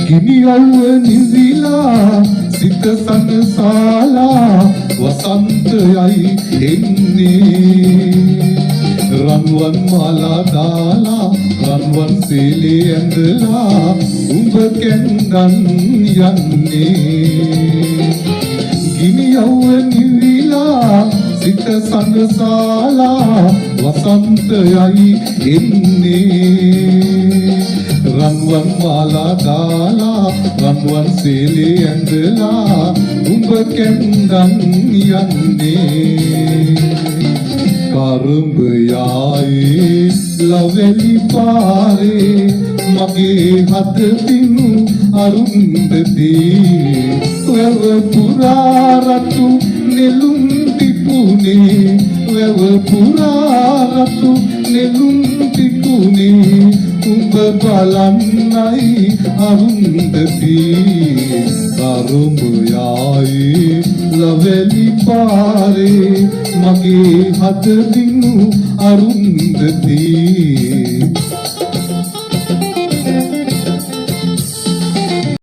ගිනියව්ව නිවිලා සිත සනසාලා වසන්තයයි එන්නේ රන්වන් මාලා දාලා රන්වන් සීලේ ඇඳලා උඹ කැන්දන් යන්නේ ගිනියව්ව නිවිලා සිත සනසාලා වසන්තයයි එන්නේ රන්වන් මාලා දාලා රන්වන් සීලේ ඇඳලා උඹ කැන්දන් යන්නේ කරඹ යායේ ලවැලි පාරේ මගේ හද පිනු අරුන්දදී වැව පුරා රතු නෙළුම් පිපුනේ වැව පුරා රතු නෙළුම් පිපුනේ උඹ බලන්නයි අරුන්දදී කරඹ යායේ ලවැලි පාරේ මගේ හද දිනු අරුන්දදී